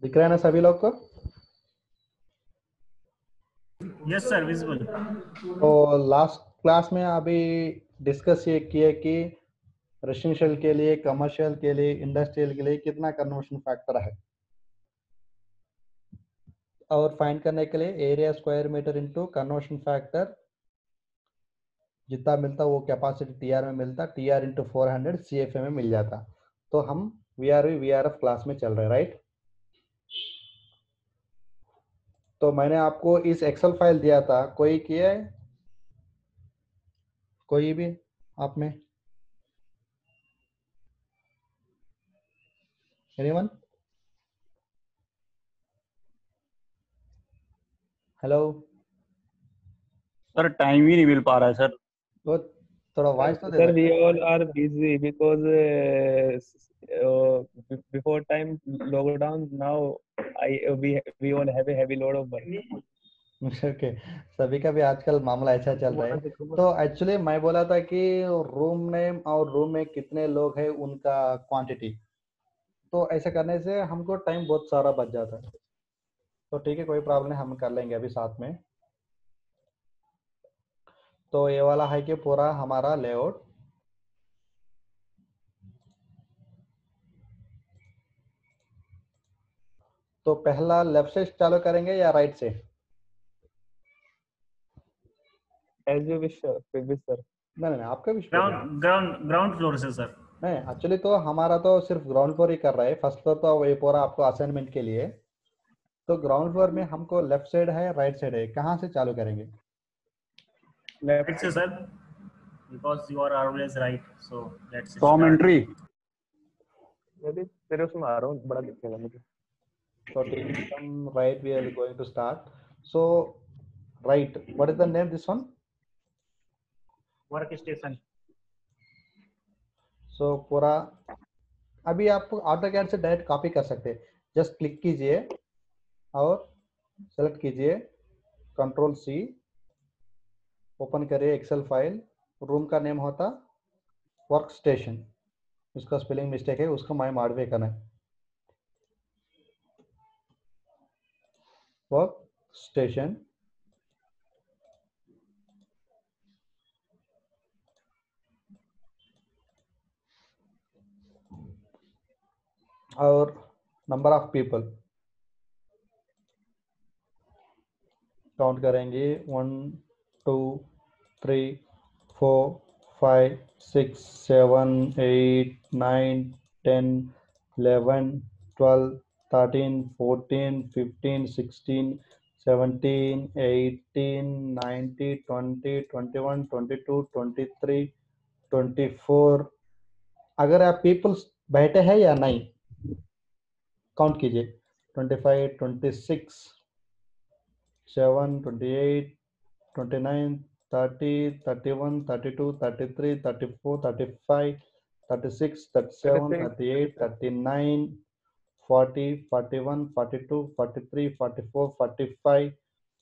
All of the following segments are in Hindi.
दिख रहा है ना सभी लोग को? Yes sir, visible. तो लास्ट क्लास में अभी डिस्कस ये किए कि रेसिडेंशियल के लिए, कमर्शियल के लिए, इंडस्ट्रियल के लिए कितना कन्वर्शन फैक्टर है, और फाइंड करने के लिए area square metre into conversion factor जितना मिलता वो कैपेसिटी टीआर में मिलता, टीआर इंटू 400 सीएफए में मिल जाता। तो हम वीआरएफ क्लास में चल रहे हैं, राइट? तो मैंने आपको इस एक्सेल फाइल दिया था, कोई किया है? कोई भी आप में? एनीवन? हेलो? सर टाइम ही नहीं मिल पा रहा है सर। तो थोड़ा वॉइस तो दे Sir, we सकते all are busy because before time lockdown, now we all have a heavy load of work. Okay, सभी का भी आजकल मामला ऐसा चल रहा है। तो एक्चुअली मैं बोला था कि रूम नेम और रूम में कितने लोग हैं उनका क्वांटिटी, तो ऐसा करने से हमको टाइम बहुत सारा बच जाता है। तो ठीक है, कोई प्रॉब्लम नहीं, हम कर लेंगे अभी साथ में। तो ये वाला है कि पूरा हमारा लेआउट। तो पहला लेफ्ट से चालू करेंगे या राइट से? As you wish, sir. नहीं, आपका भी ग्राउंड फ्लोर से सर। नहीं, एक्चुअली तो हमारा तो सिर्फ ग्राउंड फ्लोर ही कर रहा है। फर्स्ट फ्लोर तो ये पूरा आपको असाइनमेंट के लिए। तो ग्राउंड फ्लोर में हमको लेफ्ट साइड है, राइट साइड है, कहाँ से चालू करेंगे? राइट से sir, because you are always right, so let's Tom entry. मैं तेरे उसमें आ रहा हूँ, बड़ा दिखेगा मुझे। So from right we are going to start. So right, what is the name this one? Work station. So पूरा अभी आप AutoCAD से डायरेक्ट कॉपी कर सकते हैं। जस्ट क्लिक कीजिए और सेलेक्ट कीजिए, कंट्रोल सी, ओपन करिए एक्सेल फाइल। रूम का नेम होता वर्क स्टेशन, उसका स्पेलिंग मिस्टेक है, उसको मैं मॉडिफाई करना है, वर्क स्टेशन। और नंबर ऑफ पीपल काउंट करेंगे, 1 2 3 4 5 6 7 8 9 10 11 12 13 14 15 16 17 18 19 20 21 22 23 24। अगर आप पीपल्स बैठे हैं या नहीं काउंट कीजिए, 25 26 7 28 29 30 31 32 33 34 35 36 37 38 39 40 41 42 43 44 45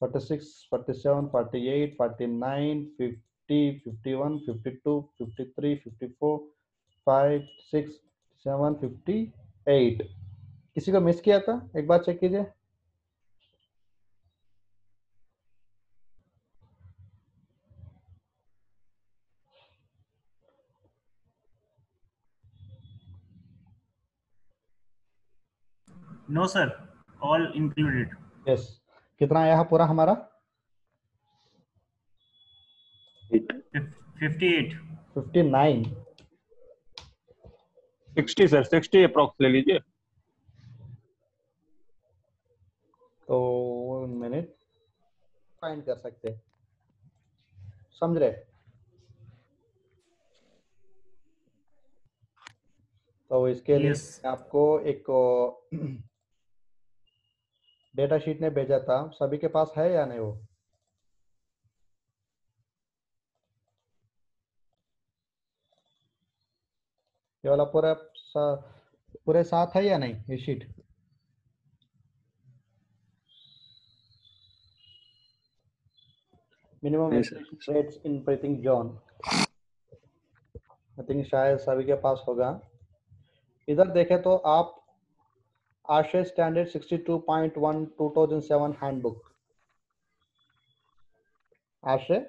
46 47 48 49 50 51 52 53 54 5 6 7 58। किसी को मिस किया था? एक बार चेक कीजिए। No sir, all included. Yes, कितना आया है पूरा हमारा? 58। 59। 60 सर, 60 अप्रोक्स ले लीजिए। तो मिनट फाइंड कर सकते हैं, समझ रहे? तो इसके लिए Yes. आपको एक डेटा शीट ने भेजा था, सभी के पास है या नहीं वो? ये वाला पूरे साथ है या नहीं ये sheet? Minimum Yes, sir. Rates in printing zone. I think शायद सभी के पास होगा। इधर देखें तो आप आश्रय स्टैंडर्ड 62.1 2007 हैंडबुक, आश्रय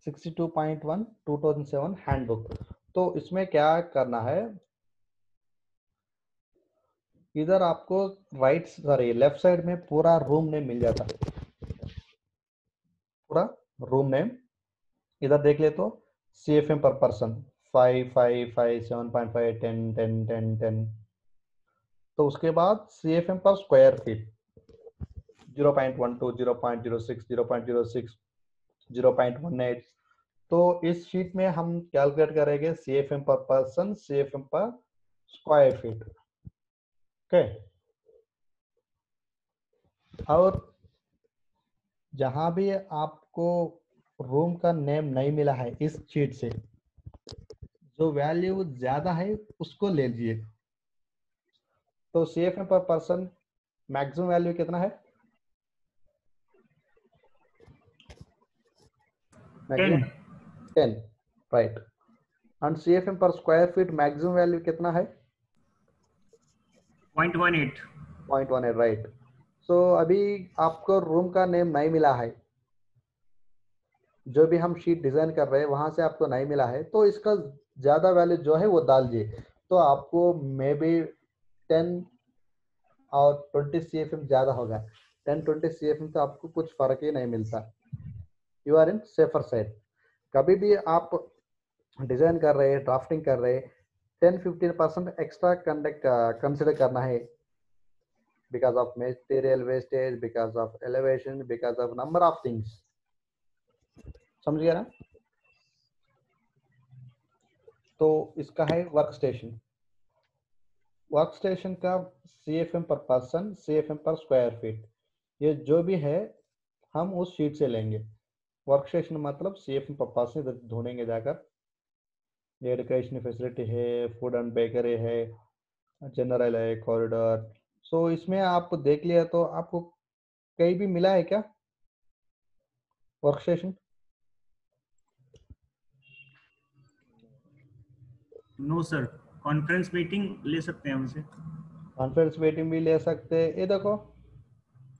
62.1 2007 हैंडबुक। तो इसमें क्या करना है, इधर आपको लेफ्ट साइड में पूरा रूम नेम मिल जाता है, पूरा रूम नेम। इधर देख ले तो CFM पर पर्सन 5, 5, 5, 7.5, 10, 10, 10, 10। तो उसके बाद CFM पर स्क्वायर फीट 0.12, 0.06, 0.06, 0.18। तो इस शीट में हम कैलकुलेट करेंगे CFM पर पर्सन, CFM पर स्क्वायर फीट। ओके, और जहां भी आपको रूम का नेम नहीं मिला है इस शीट से, जो वैल्यू ज्यादा है उसको ले लीजिए। तो CFM पर पर्सन मैक्सिमम वैल्यू कितना है? 10. 10, राइट। एंड CFM पर स्क्वायर फीट मैक्सिमम वैल्यू कितना है? 0.18. 0.18, राइट। सो अभी आपको रूम का नेम नहीं मिला है, जो भी हम शीट डिजाइन कर रहे हैं वहां से आपको नहीं मिला है, तो इसका ज्यादा वैल्यू जो है वो डाल दिए। तो आपको मे बी 10 और 20 CFM ज्यादा होगा। 10-20 CFM तो आपको कुछ फर्क ही नहीं मिलता। You are in safer side. कभी भी आप डिजाइन कर रहे हैं, ड्राफ्टिंग कर रहे हैं, 10-15% एक्स्ट्रा कंसिडर करना है, because of material wastage, because of elevation, because of number of things. समझ गया ना? तो इसका है वर्क स्टेशन। वर्क स्टेशन का CFM पर पर्सन, CFM पर स्क्वायर फीट, ये जो भी है हम उस शीट से लेंगे। वर्क स्टेशन मतलब CFM पर पर्सन, इधर ढूंढेंगे जाकर। एजुकेशन फैसिलिटी है, फूड एंड बेकरी है, जनरल है, कॉरिडोर। सो इसमें आप देख लिया तो आपको कहीं भी मिला है क्या work station? No sir, conference meeting ले सकते हैं हमसे। कॉन्फ्रेंस मीटिंग भी ले सकते हैं। ये देखो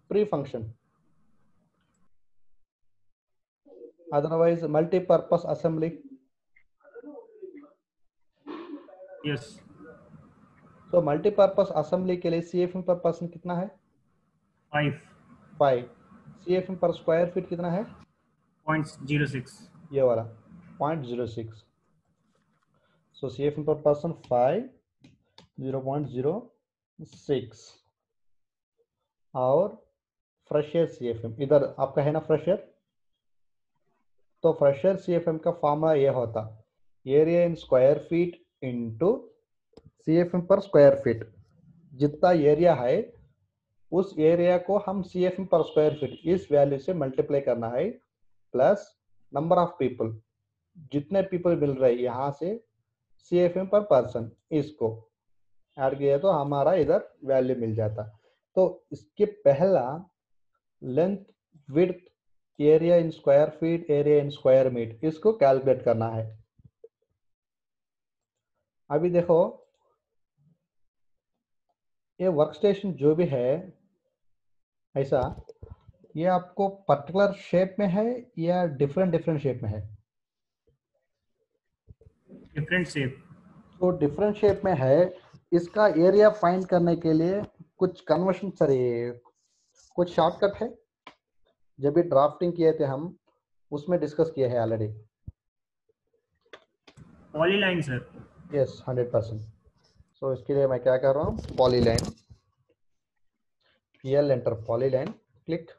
pre function, otherwise multipurpose assembly. Yes, तो मल्टीपर्पस असेंबली के लिए CFM पर पर्सन कितना है? 5. 5। CFM पर स्क्वायर फीट कितना है? 0.06. ये वाला 0.06। सो CFM पर पर्सन 5, 0.06। और फ्रेशर CFM इधर आपका है ना, फ्रेशर। तो फ्रेशर CFM का फॉर्मूला ये होता, area in square feet into CFM पर स्क्वायर फीट। जितना एरिया है उस एरिया को हम CFM पर स्क्वायर फीट इस वैल्यू से मल्टीप्लाई करना है, प्लस नंबर ऑफ पीपल, जितने पीपल मिल रहे हैं यहाँ से CFM पर पर्सन, इसको ऐड किया तो हमारा इधर वैल्यू मिल जाता। तो इसके पहला length, width, area in square feet, area in square metre, इसको कैलकुलेट करना है। अभी देखो ये वर्क स्टेशन जो भी है ऐसा, ये आपको पर्टिकुलर शेप में है या डिफरेंट शेप में है? Different shape. तो डिफरेंट शेप में है। इसका एरिया फाइंड करने के लिए कुछ कन्वर्शन, सॉरी कुछ शॉर्टकट है, जब भी ड्राफ्टिंग किए थे हम उसमें डिस्कस किया है ऑलरेडी। Polyline sir. यस, 100%। सो इसके लिए मैं क्या कर रहा हूँ, polyline, PL enter polyline, click.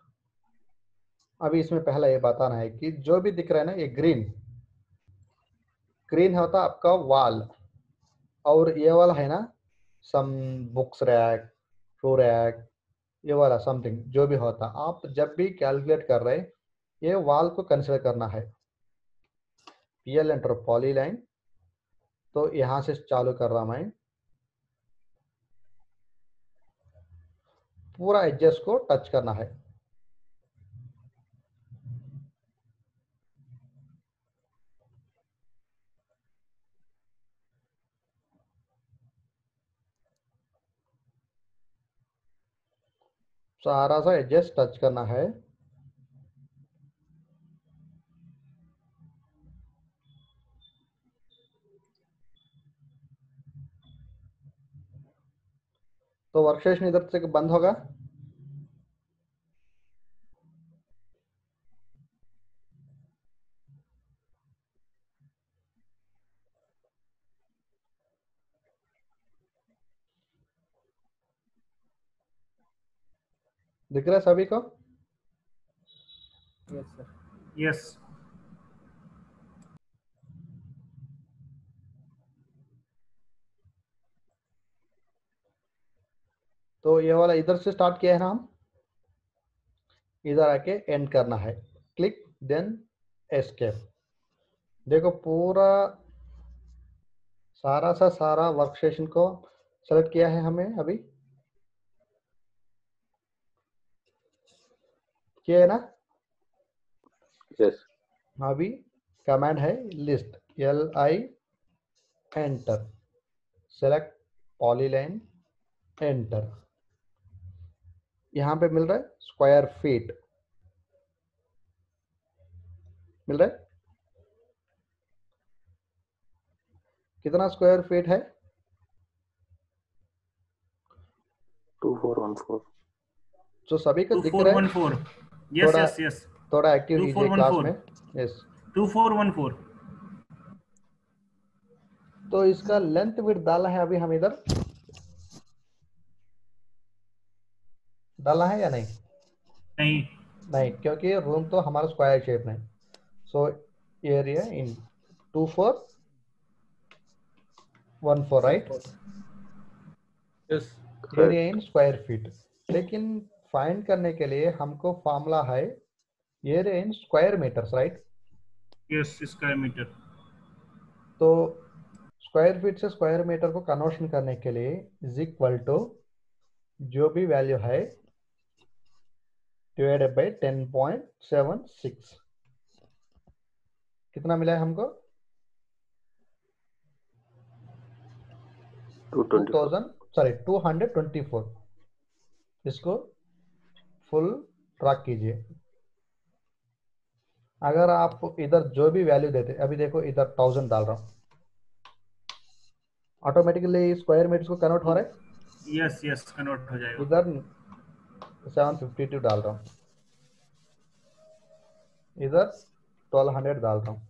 अभी इसमें पहला ये बताना है कि जो भी दिख रहा है ना, ये ग्रीन ग्रीन होता आपका वॉल, और ये वाला है ना some books rack, shoe rack, ये वाला समथिंग जो भी होता, आप जब भी कैलकुलेट कर रहे ये वॉल को कंसिडर करना है। PL एंटर पॉलीलाइन, तो यहां से चालू कर रहा मैं, पूरा एडजस्ट को टच करना है। सारा सा एडजस्ट टच करना है। तो वर्कस्टेशन इधर से बंद होगा। दिख रहा है सभी को? Yes, sir. Yes. तो ये वाला इधर से स्टार्ट किया है ना हम, इधर आके एंड करना है। Click then escape. देखो पूरा सारा वर्कस्टेशन को सेलेक्ट किया है हमें अभी, किया है ना? Yes. अभी कमांड है list, LI enter, select polyline enter. यहाँ पे मिल रहा है स्क्वायर फीट, मिल रहा है? कितना स्क्वायर फीट है? 2414. तो सभी को दिख रहा है? 2414. Yes, थोड़ा yes, yes. थोड़ा एक्टिव कीजिए क्लास में। 2414. यस। 2414. तो इसका लेंथ विड्थ डाला है अभी हम इधर, डाला है या नहीं? नहीं. नहीं, क्योंकि रूम तो हमारा स्क्वायर शेप में। So area in 2414, right? Yes. Area in square feet. लेकिन फाइंड करने के लिए हमको फॉर्मूला है area in square metres, right? Yes, square meter. तो स्क्वायर फीट से स्क्वायर मीटर को कन्वर्शन करने के लिए इज इक्वल टू जो भी वैल्यू है डिवाइडेड बाय 10.76। कितना मिला है हमको? 224। इसको फुल ट्रैक कीजिए। अगर आप इधर जो भी वैल्यू देते, अभी देखो इधर 1000 डाल रहा हूँ, ऑटोमेटिकली स्क्वायर मीटर को कन्वर्ट हो रहा है। Yes, yes, convert हो जाएगा. इधर 752 डाल रहा हूँ, इधर 1200 डाल रहा हूँ।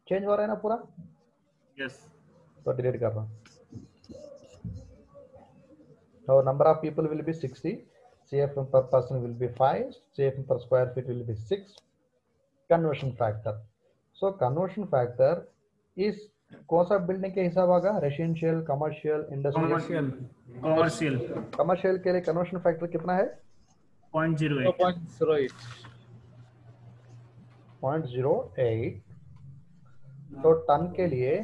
चेंज हो रहा है ना पूरा? Yes. तो डिलीट कर रहा हूँ। So number of people will be 60, CFM per person will be 5, CFM per square feet will be 6. Conversion factor. So conversion factor is कौन सा बिल्डिंग के हिसाब आगा? Residential, commercial, industrial? Commercial. Commercial के लिए कन्वर्शन फैक्टर कितना है? 0.08. 0.08. 0.08। तो टन के लिए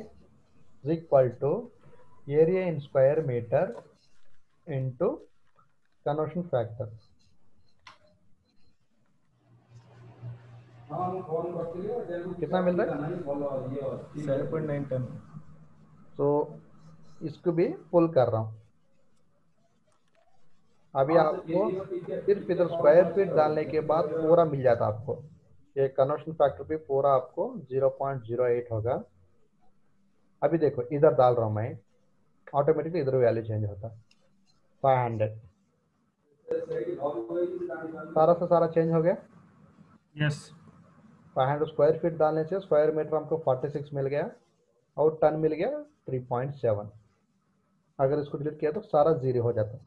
is equal to area in square metre into conversion factor. कितना मिल रहा है? 7.9 ton. तो इसको भी पुल कर रहा हूँ। अभी आपको सिर्फ इधर स्क्वायर फीट डालने के बाद पूरा मिल जाता आपको। ये कन्वर्शन फैक्टर भी पूरा आपको 0.08 होगा। अभी देखो इधर डाल रहा हूँ मैं, ऑटोमेटिकली इधर वैल्यू चेंज होता है 500। सारा से सारा चेंज हो गया। Yes. 500 स्क्वायर फीट डालने से स्क्वायर मीटर हमको 46 मिल गया और टन मिल गया 3.7। अगर इसको डिलीट किया तो सारा जीरो हो जाता।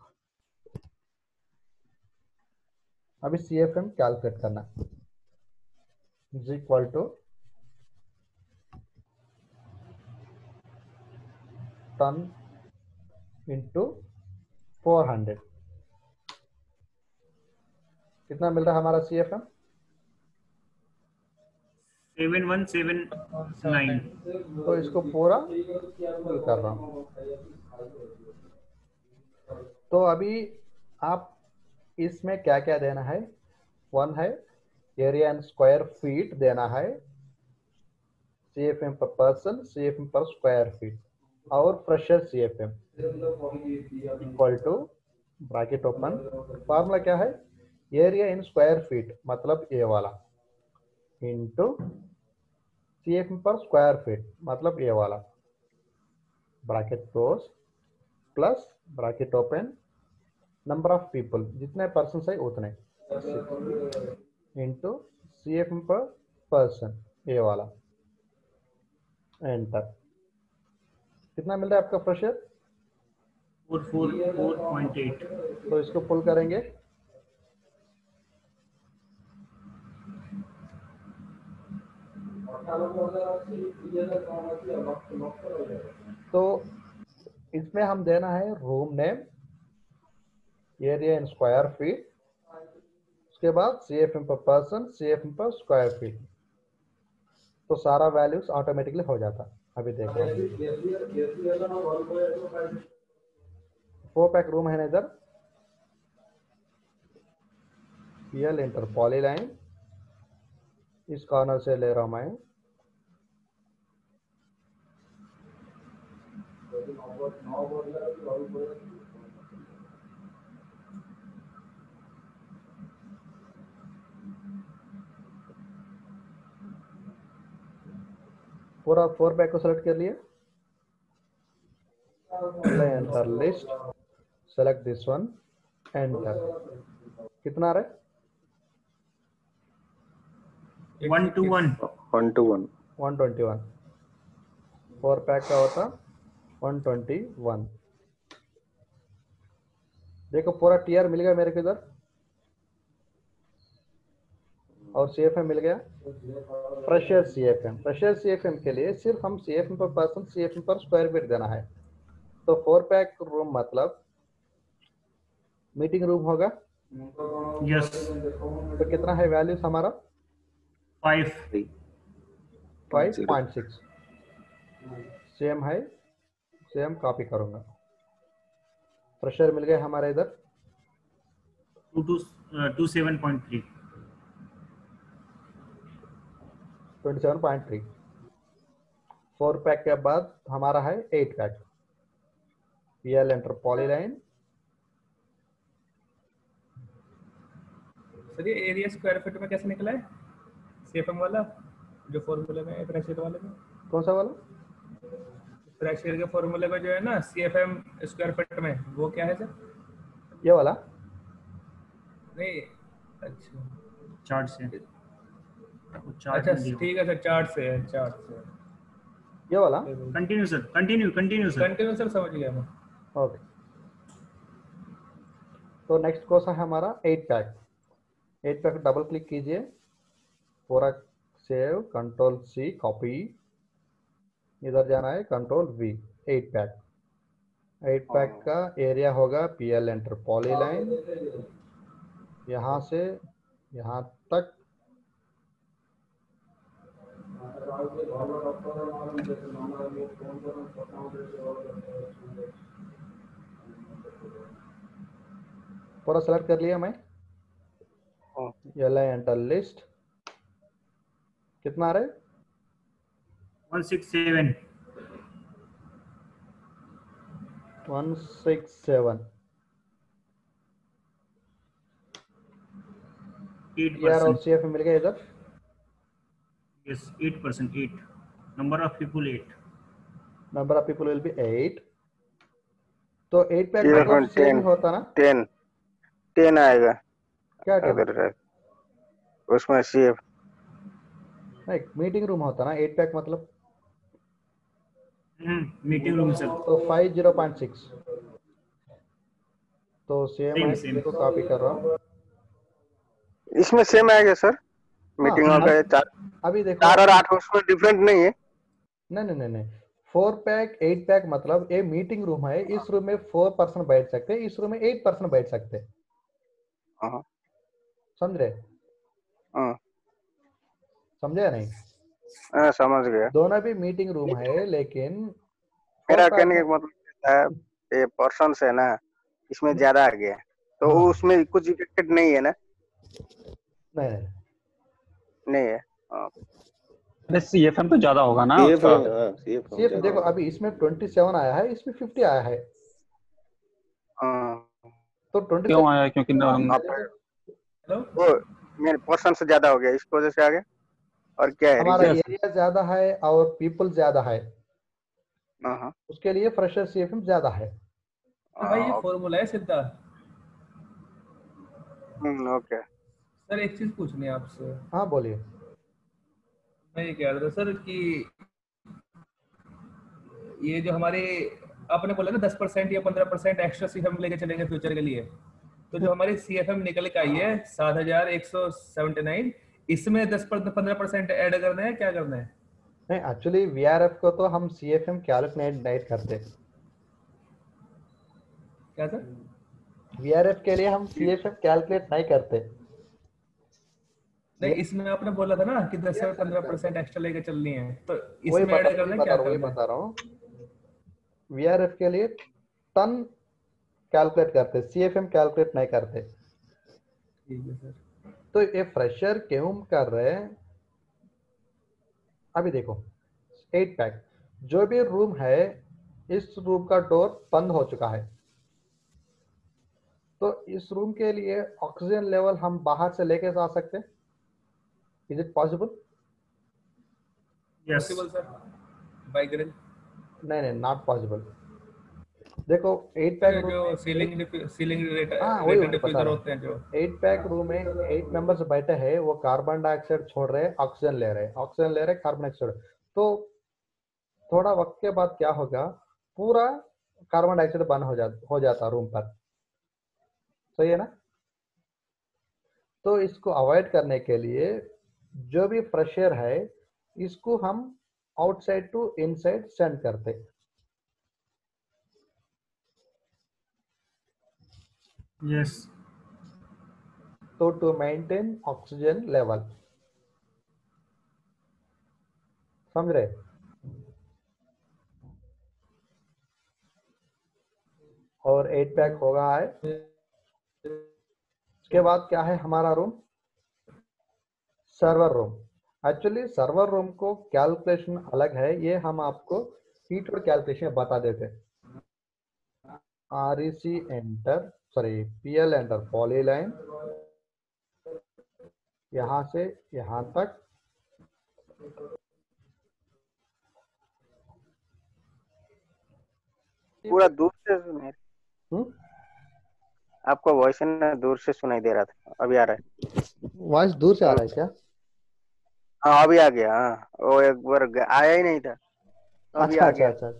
अभी CFM कैलकुलेट करना is equal to ton into 400। कितना मिल रहा है हमारा CFM? 7179. तो इसको पूरा फुल कर रहा हूँ। तो अभी आप इसमें क्या क्या देना है? वन है एरिया एंड स्क्वायर फीट देना है, CFM पर पर्सन, CFM पर स्क्वायर फीट और fresher CFM equal to bracket open, formula क्या है, एरिया इन स्क्वायर फीट मतलब ए वाला इंटू CFM पर स्क्वायर फीट मतलब ए वाला, bracket close plus bracket open, number of people जितने पर्सन है उतने इंटू CFM पर पर्सन ए वाला, एंटर। कितना मिल रहा है आपका प्रेशर? 444.8। तो इसको पुल करेंगे, तो इसमें हम देना है room name, area in square feet, उसके बाद CFM पर पर्सन, CFM पर स्क्वायर फीट, तो सारा वैल्यूज ऑटोमेटिकली हो जाता। अभी देखो 4 पैक रूम है ना इधर, PL इंटर पॉलीलाइन, इस कॉर्नर से ले रहा हूं मैं, पूरा 4 पैक को सेलेक्ट कर लिया, enter list, select this one, enter. कितना आ रहा है? 1 to 1। 1 to 1. 121, 4 पैक का होता 121। देखो पूरा TR मिल गया मेरे को इधर, और CFM मिल गया। प्रेशर CFM के लिए सिर्फ हम CFM पर पर्सन, CFM पर स्क्वायर फीट देना है। तो 4 पैक रूम मतलब मीटिंग रूम होगा। यस। तो कितना है वैल्यूज हमारा? 5। 5.6 सेम है, सेम कॉपी करूंगा। प्रेशर मिल गया हमारे इधर 27.3। 27.3। 4 पैक के बाद हमारा है 8 pack, PL enter polyline, sir ये एरिया स्क्वायर फीट में कैसे निकला है? CFM वाला जो फॉर्मूले में है प्रेशर वाले में, कौन सा वाला? प्रेशर के फॉर्मूले में जो है ना CFM स्क्वायर फीट में, वो क्या है सर? ये वाला नहीं, अच्छा चार्ट से। अच्छा ठीक है सर, चार्ट से है, चार्ट से। ये वाला continue sir, continue sir. Continue sir, समझ गया मैं। ओके। तो नेक्स्ट कोर्स है हमारा 8 पैक। 8 पैक डबल क्लिक कीजिए, पूरा सेव, कंट्रोल C कॉपी, इधर जाना है कंट्रोल V। 8 पैक, 8 पैक का एरिया होगा PL एंटर पॉलीलाइन, यहाँ से यहाँ तक पूरा सेलेक्ट कर लिया मैं। एंटर लिस्ट, कितना आ रहा है? 167। 167। 8%। और CFM मिल गया इधर। Yes, 8%। 8। Number of people 8। Number of people will be 8. तो 8 पैक Even मतलब सेम 10 ही होता ना? 10 आएगा क्या क्या? अगर उसमें CF नहीं, मीटिंग रूम होता ना 8 पैक मतलब। Meeting room sir. तो 50.6 तो सेम है, Same। इसको कॉपी कर रहा हूँ। इसमें सेम आएगा सर। मीटिंग हॉल का 4 अभी देखो 4 और 8 उसमें डिफरेंट नहीं है। नहीं 4 पैक 8 पैक मतलब ये मीटिंग रूम है, इस रूम में 4 पर्सन बैठ सकते हैं, इस रूम में 8 पर्सन बैठ सकते हैं। हाँ समझ रहे? हाँ समझे या नहीं? हाँ, समझ गया। दोनों भी मीटिंग रूम है, लेकिन मेरा कहने का मतलब है ये पर्सन है ना, इसमें ज्यादा आ गया तो हाँ। उसमें कुछ इफेक्टेड नहीं है ना? नहीं है। अरे CFM तो ज्यादा होगा ना CF उसका। सिर्फ देखो अभी इसमें 27 आया है, इसमें 50 आया है। तो 20 क्यों आया? क्योंकि हेलो, वो मेरे पोर्शन से ज्यादा हो गया, इस वजह से आ गया। और क्या है हमारा रीजन? एरिया ज्यादा है और पीपल ज्यादा है, हाँ उसके लिए फ्रेशर सीएफएम ज्यादा है। तो भाई ये फॉर्मूला है सीधा। ओके। सर एक चीज पूछनी है आपसे। हाँ बोलिए। मैं ये कह रहा था सर कि ये जो हमारे आपने बोला ना 10% या 15% एक्स्ट्रा सीएफएम लेके चलेंगे फ्यूचर के लिए, तो जो हमारी सीएफएम निकल के आई है 7179, इसमें 10-15% ऐड करना है, क्या करना है? नहीं, एक्चुअली वीआरएफ को तो हम सीएफएम कैलकुलेट नहीं करते। क्या सर? वीआरएफ के लिए हम सीएफएम कैलकुलेट नहीं करते। नहीं, इसमें आपने बोला था ना कि 10 से 15% एक्स्ट्रा लेके चलनी है, तो वही इसमें ऐड करना है, क्या वही करना है? बता रहा हूँ। वीआरएफ के लिए टन कैलकुलेट करते, सीएफएम कैलकुलेट नहीं करते। ठीक है सर। तो ये फ्रेशर क्यों कर रहे हैं? अभी देखो, 8 पैक जो भी रूम है, इस रूम का डोर बंद हो चुका है, तो इस रूम के लिए ऑक्सीजन लेवल हम बाहर से लेके आ सकते हैं? Is it possible? Yes possible sir, by grill. नहीं, नॉट पॉसिबल। देखो 8 पैक रूम जो में सीलिंग हाँ रेटर वही बता डिफ्यूजर रहा होते हैं जो। हूँ। 8 पैक रूम में 8 मेंबर्स बैठे हैं, वो कार्बन डाइऑक्साइड छोड़ रहे हैं, ऑक्सीजन ले रहे हैं, ऑक्सीजन ले रहे हैं, कार्बन डाइऑक्साइड। तो थोड़ा वक्त के बाद क्या होगा, पूरा कार्बन डाइऑक्साइड बंद हो जाता रूम पर। सही है ना? तो इसको अवॉइड करने के लिए जो भी फ्रेश एयर है, इसको हम आउटसाइड टू इनसाइड सेंड करते। यस। तो टू मेंटेन ऑक्सीजन लेवल, समझ रहे? और 8 पैक होगा है। उसके बाद क्या है हमारा room? Server room. Actually server room को कैलकुलेशन अलग है, ये हम आपको हीट और कैलकुलेशन बता देते हैं। REC enter, sorry PL enter polyline, यहां से यहां तक पूरा दूर से सुनाई, आपको वॉइस ना दूर से सुनाई दे रहा था, अभी आ रहा है। वॉइस दूर से आ रहा है क्या? हाँ अभी आ गया। हाँ वो एक बार आया ही नहीं था, अभी अच्छा आ अच्छा गया। अच्छा।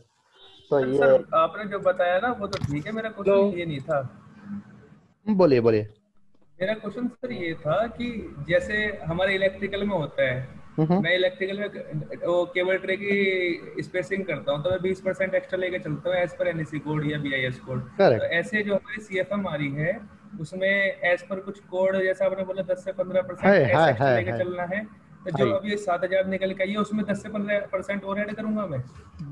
तो ये सर आपने जो बताया ना वो तो ठीक है, मेरा क्वेश्चन ये नहीं था। बोलिए बोलिए। मेरा क्वेश्चन सर ये था कि जैसे हमारे इलेक्ट्रिकल में होता है, मैं इलेक्ट्रिकल में वो केबल ट्रे की स्पेसिंग करता हूँ, तो मैं 20% एक्स्ट्रा लेके चलता हूँ एज पर एनईसी कोड या BIS कोड। तो ऐसे जो हमारी CFM आ रही है उसमें एज पर कुछ कोड, जैसा आपने बोला 10 से 15% ऐसा एक्स्ट्रा लेके चलना है, तो जो अभी 7000 निकल के आई है उसमें 10 से 15% और ऐड करूंगा मैं।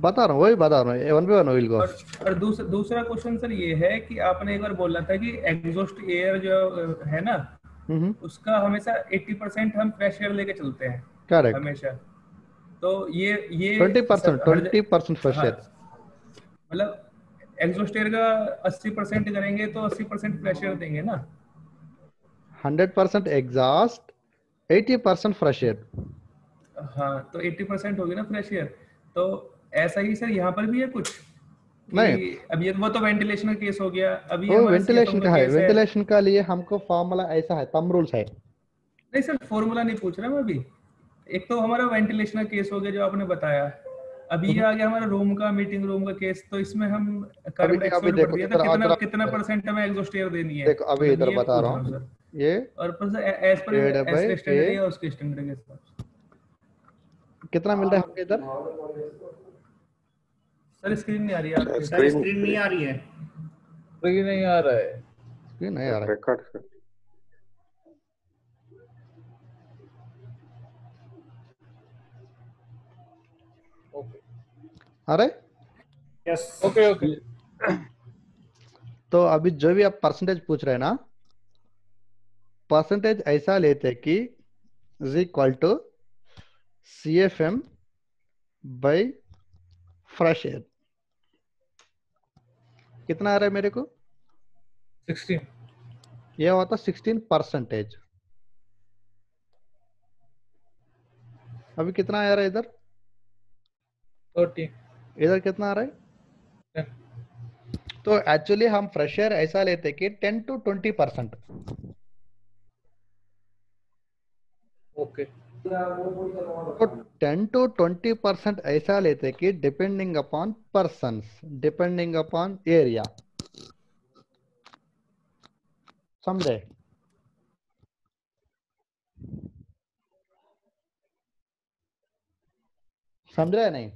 बता रहा हूँ, वही बता रहा हूँ, 1 by 1 विल गो। और दूसरा क्वेश्चन सर ये है कि आपने एक बार बोला था कि एग्जॉस्ट एयर जो है ना, उसका हमेशा 80% हम फ्रेश एयर लेके चलते हैं। करेक्ट। हमेशा। तो ये 20% फ्रेश एयर, मतलब एग्जॉस्ट एयर का 80% करेंगे तो 80% फ्रेश एयर देंगे ना? 100% एग्जॉस्ट, 80% फ्रेश एयर। हाँ, तो 80% होगी ना फ्रेश एयर। तो ऐसा ही सर यहाँ पर भी है कुछ नहीं, कि अब ये वो तो वेंटिलेशन का केस हो गया, अभी वो हमारे वेंटिलेशन CFM का का है। केस है। वेंटिलेशन का लिए हमको फॉर्मूला ऐसा है, थंब रूल्स है। नहीं सर, फॉर्मूला नहीं पूछ रहा मैं अभी। एक तो हमारा वेंटिलेशन का केस हो गया जो आपने बताया, अभी ये आ गया हमारा रूम का, मीटिंग रूम का केस। तो इसमें हम कार्बन अभी डाइऑक्साइड भर देखो दिया, इधर तो इधर कितना परसेंट हमें एग्जॉस्ट एयर देनी है, देखो, अभी मतलब इधर ये बता पूछ रहा रहा हूँ हूँ। सर। ये और एज पर डिवाइडेड बाय ऐसे ए, स्टैंडर्ड या उसके स्टैंडर्ड के हिसाब से कितना मिल रहा है हमको इधर? सर स्क्रीन नहीं आ रही है आपकी। स्क्रीन स्क्रीन नहीं आ रही है। स्क्रीन नहीं आ रहा है। स्क्रीन नहीं आ रहा है। रिकॉर्ड अरे यस। Okay okay. तो अभी जो भी आप परसेंटेज पूछ रहे हैं ना, परसेंटेज ऐसा लेते कि is equal to CFM by fresh air. कितना आ रहा है मेरे को? 16 ये होता 16%। अभी कितना आ रहा है इधर? 30 इधर कितना आ रहा है? 10 तो एक्चुअली हम फ्रेश एयर ऐसा लेते कि 10 to 20%। ओके तो 10 to 20% ऐसा लेते कि depending upon persons, depending upon area. समझे? समझ रहे नहीं?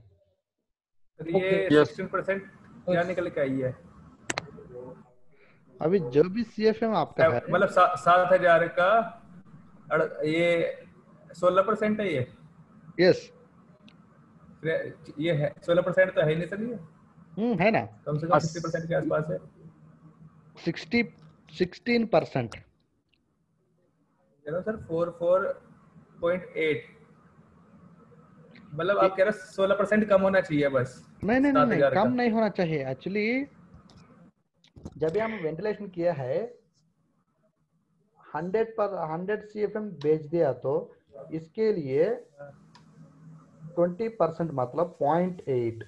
तो ये Yes. 16% क्या निकल के आई है? अभी जो भी CFM आपका है, मतलब 7,000 का ये 16% है ये? यस, ये है 16% तो है ही नहीं सर, ये है ना, कम से कम 50% के आसपास है। 16%। सर 44.8, मतलब आप कह रहे हो 16% कम होना चाहिए बस? नहीं नहीं नहीं नहीं, 7,000 कम का नहीं होना चाहिए। एक्चुअली जब भी हम वेंटिलेशन किया है 100 CFM बेच दिया, तो इसके लिए 20% मतलब 0.8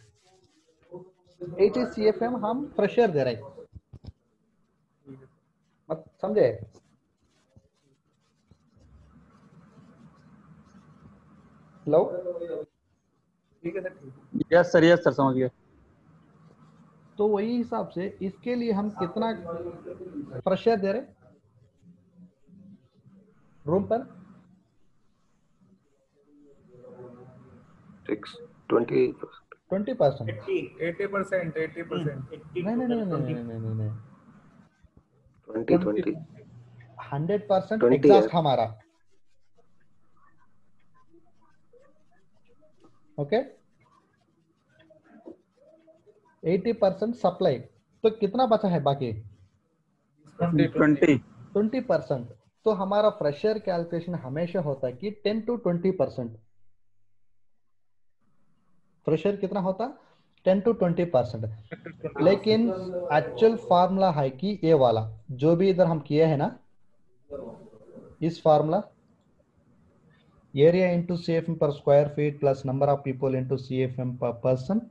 80 CFM हम प्रेशर दे रहे हैं। मत समझे? हेलो, ठीक है सर, ठीक है। यस सर समझ गया। तो वही हिसाब से इसके लिए हम कितना प्रेशर दे रहे रूम पर? 20%। 80%। नहीं नहीं नहीं नहीं नहीं नहीं नहीं, 20 100% 20 है। एग्जॉस्ट हमारा। Okay, 80% supply. तो कितना बचा है बाकी? 20 20%। तो हमारा प्रेशर कैलकुलेशन हमेशा होता है कि 10 to 20%। प्रेशर कितना होता? 10 to 20%। लेकिन एक्चुअल फार्मूला है कि ये वाला जो भी इधर हम किए हैं ना, इस फार्मूला एरिया इंटू CFM पर square feet plus number of people into CFM पर पर्सन,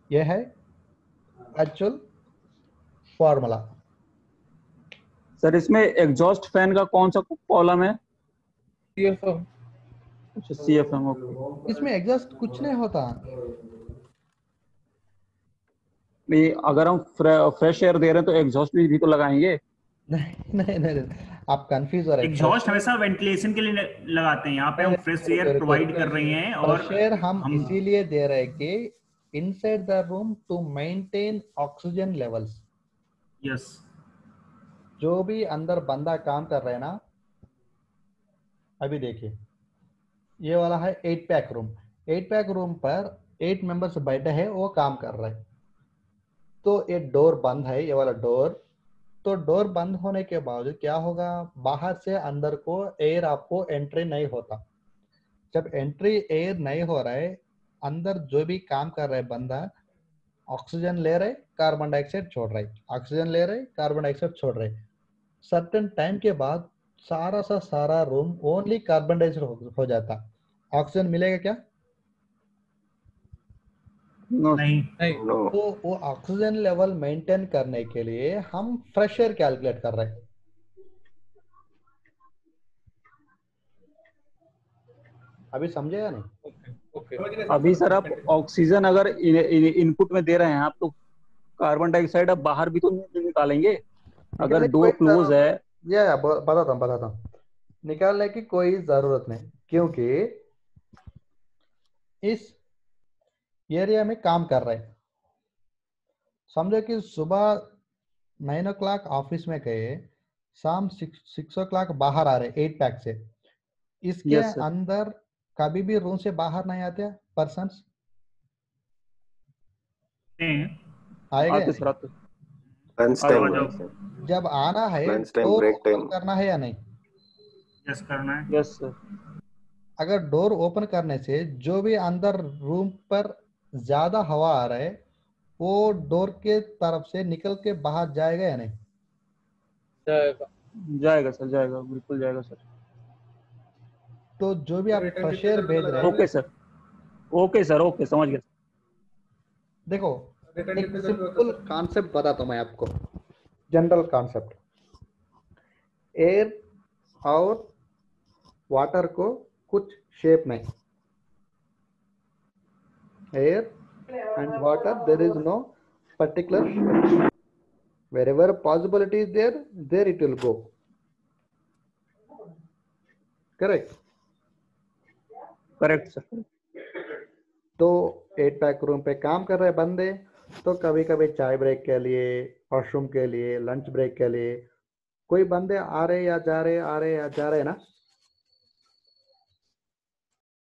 ये है एक्चुअल फार्मूला। सर इसमें एग्जॉस्ट फैन का कौन सा कॉलम है? CFM CFM। ओके, इसमें एग्जॉस्ट कुछ नहीं होता। नहीं अगर हम फ्रेश एयर दे रहे हैं तो एग्जॉस्ट भी तो लगाएंगे। नहीं नहीं नहीं, नहीं। आप कंफ्यूज हो रहे हैं। एग्जॉस्ट हमेशा वेंटिलेशन के लिए लगाते हैं, यहाँ पे हम फ्रेश एयर प्रोवाइड कर रहे हैं और प्रेशर हम हम इसीलिए दे रहे हैं कि inside the room to maintain oxygen levels. Yes जो भी अंदर बंदा काम कर रहे हैं ना, अभी देखिए ये वाला है 8 पैक रूम। 8 पैक रूम पर 8 मेंबर्स बैठे हैं, वो काम कर रहे हैं। तो ये डोर बंद है, ये वाला डोर। तो डोर बंद होने के बावजूद क्या होगा? बाहर से अंदर को एयर आपको एंट्री नहीं होता। जब एंट्री एयर नहीं हो रहा है, अंदर जो भी काम कर रहा है बंदा ऑक्सीजन ले रहे, कार्बन डाइऑक्साइड छोड़ रहे, ऑक्सीजन ले रहे, कार्बन डाइऑक्साइड छोड़ रहे। सर्टेन टाइम के बाद सारा सा सारा रूम ओनली कार्बन डाइऑक्साइड हो जाता। ऑक्सीजन मिलेगा क्या? नहीं नो तो वो ऑक्सीजन लेवल मेंटेन करने के लिए हम फ्रेश एयर कैलकुलेट कर रहे हैं। अभी समझे या नहीं? अभी सर आप ऑक्सीजन अगर इनपुट में दे रहे हैं आप, तो कार्बन डाइऑक्साइड आप बाहर भी तो निकालेंगे। अगर डोर क्लोज है, या बताता हूँ। निकालने की कोई जरूरत नहीं, क्योंकि इस एरिया में काम कर रहे हैं। समझो कि सुबह 9 o'clock ऑफिस में गए, शाम 6 o'clock बाहर आ रहे 8 पैक से। इसके Yes, sir. अंदर कभी भी रूम से बाहर नहीं आते पर्सन्स? आएगा या आते नहीं? सर आते। लंच आ टाइम जाओ। जब आना है lunch time door break open time करना है या नहीं? यस करना है। Yes sir. अगर डोर ओपन करने से जो भी अंदर रूम पर ज्यादा हवा आ रहा है, वो डोर के तरफ से निकल के बाहर जाएगा या नहीं? जाएगा सर, जाएगा, बिल्कुल जाएगा सर। तो जो भी आप फ्रेशर भेज रहे हैं, okay sir, okay sir, okay, समझ गया। देखो एक सिंपल कॉन्सेप्ट बताता हूं मैं आपको, जनरल कॉन्सेप्ट। एयर और वाटर को कुछ शेप नहीं, air and water there is no particular shape. Wherever possibility is there it will go. Correct? Correct sir. तो 8 पैक रूम पे काम कर रहे बंदे, तो कभी कभी चाय ब्रेक के लिए, वॉशरूम के लिए, लंच ब्रेक के लिए कोई बंदे आ रहे या जा रहे, आ रहे या जा रहे ना,